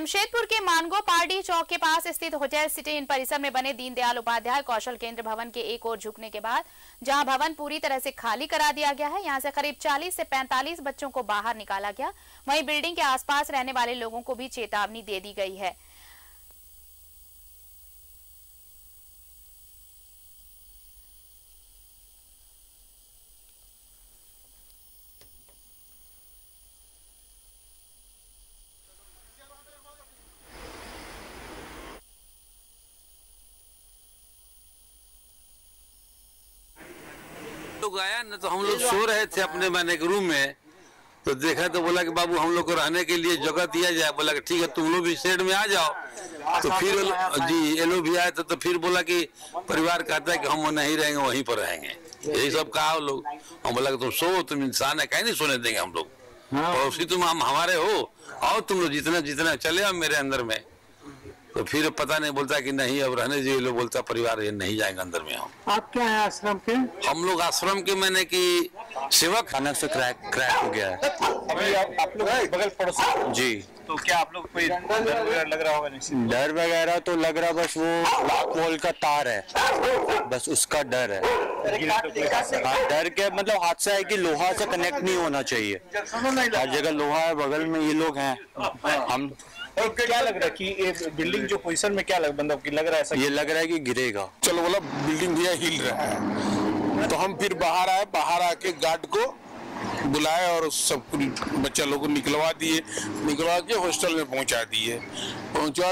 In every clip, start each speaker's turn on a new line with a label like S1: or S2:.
S1: जमशेदपुर के मानगो पार्डी चौक के पास स्थित होटल सिटी इन परिसर में बने दीनदयाल उपाध्याय कौशल केंद्र भवन के एक ओर झुकने के बाद जहां भवन पूरी तरह से खाली करा दिया गया है, यहां से करीब 40 से 45 बच्चों को बाहर निकाला गया। वहीं बिल्डिंग के आसपास रहने वाले लोगों को भी चेतावनी दे दी गई है।
S2: लोग आया न तो हम लोग सो रहे थे अपने मैंने के रूम में, तो देखा तो बोला कि बाबू हम लोग को रहने के लिए जगह दिया जाए। बोला कि ठीक है तुम लोग भी शेड में आ जाओ। तो फिर जी ये लोग भी आए तो फिर बोला कि परिवार कहता है कि हम नहीं रहेंगे, वहीं पर रहेंगे। यही सब कहा लोग। हम बोला कि तुम सो, तुम इंसान है, कहीं नहीं सोने देंगे हम लोग। और उसी तुम हम हमारे हो और तुम लोग जितना जितना चले आओ मेरे अंदर में। तो फिर पता नहीं बोलता कि नहीं अब रहने दीजिए। लोग बोलता परिवार ये नहीं जाएंगे अंदर में।
S3: आप क्या है आश्रम के? हम
S2: लोग आश्रम के मैंने की सेवक
S4: अचानक से क्रैक हो गया है।
S3: अभी आप लोग बगल पड़ोसी
S4: जी,
S3: तो क्या आप लोग कोई डर वगैरह लग रहा होगा?
S4: डर वगैरह तो लग रहा, बस वो लॉक वॉल का तार है, बस उसका डर है। डर के मतलब हादसा है कि लोहा से कनेक्ट नहीं होना चाहिए। हर जगह लोहा है, बगल में ये लोग हैं। हम
S3: और क्या लग रहा है कि ये बिल्डिंग जो पोजीशन में क्या लग रहा है ऐसा?
S4: ये लग रहा है कि गिरेगा।
S5: चलो बोला बिल्डिंग भैया हिल रहा है, तो हम फिर बाहर आए। बाहर आके गार्ड को बुलाए और सब बच्चा लोग को निकलवा के हॉस्टल में पहुंचा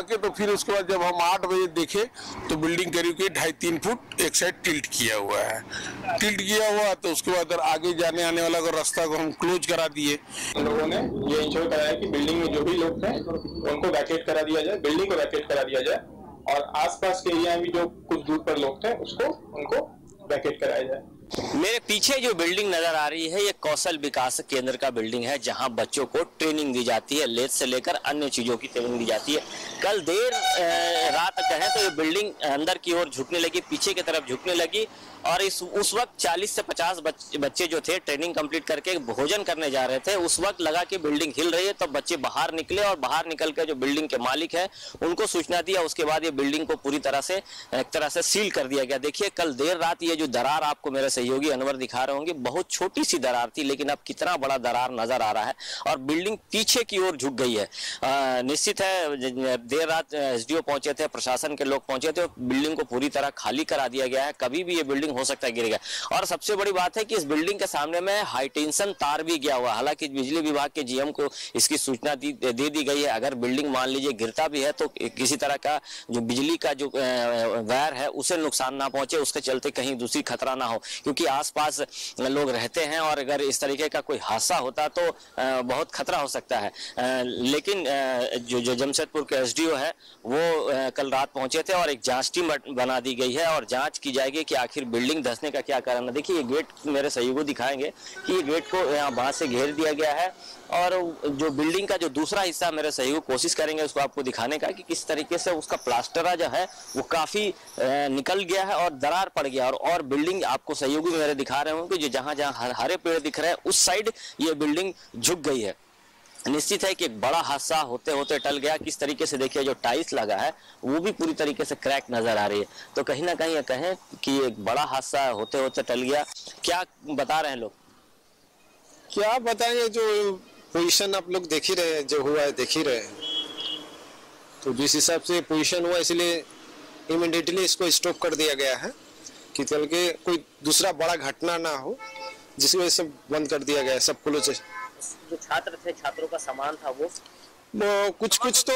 S5: के तो फिर उसके बाद जब हम 8 बजे देखे तो बिल्डिंग करीब के 2.5-3 फुट एक साइड टिल्ट किया हुआ तो उसके बाद आगे जाने आने वाला रास्ता को हम क्लोज करा दिए।
S6: लोगों ने ये इंश्योर कराया कि बिल्डिंग में जो भी लोग थे उनको वैकेट करा दिया जाए, बिल्डिंग को वैकेट करा दिया जाए और आसपास के एरिया में जो कुछ दूर पर लोग थे उनको वैकेट कराया जाए।
S7: मेरे पीछे जो बिल्डिंग नजर आ रही है ये कौशल विकास केंद्र का बिल्डिंग है, जहां बच्चों को ट्रेनिंग दी जाती है, लेथ से लेकर अन्य चीजों की ट्रेनिंग दी जाती है। कल देर रात कहें तो ये बिल्डिंग अंदर की ओर झुकने लगी, पीछे की तरफ झुकने लगी और उस वक्त 40 से 50 बच्चे जो थे ट्रेनिंग कंप्लीट करके भोजन करने जा रहे थे। उस वक्त लगा कि बिल्डिंग हिल रही है, तो बच्चे बाहर निकले और बाहर निकल कर जो बिल्डिंग के मालिक है उनको सूचना दिया। उसके बाद ये बिल्डिंग को पूरी तरह से एक तरह से सील कर दिया गया। देखिए कल देर रात ये जो दरार आपको मेरे सहयोगी अनवर दिखा रहे होंगे, बहुत छोटी सी दरार थी, लेकिन अब कितना बड़ा दरार नजर आ रहा है और बिल्डिंग पीछे की ओर झुक गई है। निश्चित है देर रात एसडीओ पहुंचे थे, प्रशासन के लोग पहुंचे थे, बिल्डिंग को पूरी तरह खाली करा दिया गया है। कभी भी ये बिल्डिंग हो सकता है गिरेगा। और सबसे बड़ी बात है कि इस बिल्डिंग के सामने में हाई टेंशन तार भी गया हुआ। हालांकि बिजली विभाग के जीएम को इसकी सूचना दे दी गई है। अगर बिल्डिंग मान लीजिए गिरता भी है तो किसी तरह का जो बिजली का जो वायर है उसे नुकसान ना पहुंचे, उसके चलते कहीं दूसरी खतरा ना हो, क्योंकि आसपास लोग रहते हैं और अगर इस तरीके का कोई हादसा होता तो बहुत खतरा हो सकता है। लेकिन जो जमशेदपुर के एसडीओ है वो कल रात पहुंचे थे और एक जांच टीम बना दी गई है और जांच की जाएगी कि आखिर बिल्डिंग धंसने का क्या कारण है। देखिए ये गेट मेरे सहयोगी दिखाएंगे कि ये गेट को यहाँ बांस से घेर दिया गया है और जो बिल्डिंग का जो दूसरा हिस्सा मेरे सहयोगी कोशिश करेंगे उसको आपको दिखाने का कि किस तरीके से उसका प्लास्टरा जो है वो काफी निकल गया है और दरार पड़ गया। और बिल्डिंग आपको सहयोगी मेरे दिखा रहे होंगे जो जहां जहां हरे पेड़ दिख रहे हैं उस साइड ये बिल्डिंग झुक गई है। निश्चित है कि एक बड़ा हादसा होते होते टल गया। किस तरीके से देखिए जो टाइल्स लगा है वो भी पूरी तरीके से क्रैक नजर आ रही है। तो कहीं ना कहीं ये कहें कि एक बड़ा हादसा होते होते टल गया। क्या बता रहे हैं लोग?
S8: क्या बताएंगे, जो पोजीशन आप लोग देख ही रहे हैं, जो हुआ है देख ही रहे हैं। तो जिस हिसाब से पोजीशन हुआ इसलिए इमीडिएटली इसको स्टॉप कर दिया गया है कि चल के कोई दूसरा बड़ा घटना ना हो, जिस वजह से बंद कर दिया गया है सब क्लोज।
S7: जो छात्र थे, छात्रों का सामान था वो
S8: कुछ तो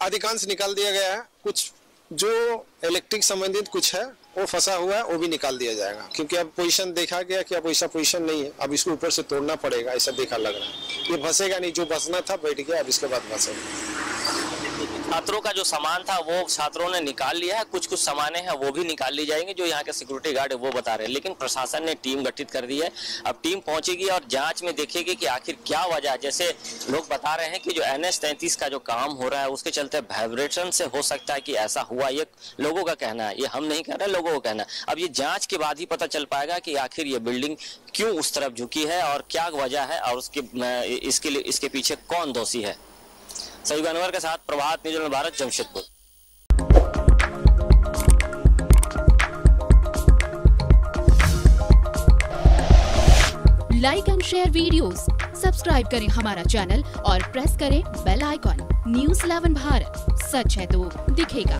S8: अधिकांश निकाल दिया गया है, कुछ जो इलेक्ट्रिक संबंधित कुछ है वो फंसा हुआ है वो भी निकाल दिया जाएगा, क्योंकि अब पोजीशन देखा गया कि अब ऐसा पोजीशन नहीं है, अब इसको ऊपर से तोड़ना पड़ेगा ऐसा देखा लग रहा है। ये फंसेगा नहीं, जो फंसना था बैठ गया, अब इसके बाद फंसेगा।
S7: छात्रों का जो सामान था वो छात्रों ने निकाल लिया है, कुछ सामानें हैं वो भी निकाल ली जाएंगे, जो यहाँ के सिक्योरिटी गार्ड है वो बता रहे हैं। लेकिन प्रशासन ने टीम गठित कर दी है, अब टीम पहुंचेगी और जांच में देखेगी कि आखिर क्या वजह। जैसे लोग बता रहे हैं कि जो NH-33 का जो काम हो रहा है उसके चलते वाइब्रेशन से हो सकता है कि ऐसा हुआ, ये लोगों का कहना है, ये हम नहीं कह रहे, लोगों का कहना है। अब ये जांच के बाद ही पता चल पाएगा कि आखिर ये बिल्डिंग क्यों उस तरफ झुकी है और क्या वजह है और इसके पीछे कौन दोषी है। सईद अनवर के साथ Prabhat news Bharat, Jamshedpur.
S9: Like and share videos, subscribe करें हमारा चैनल और प्रेस करें बेल आइकॉन। न्यूज़ 11 भारत, सच है तो दिखेगा।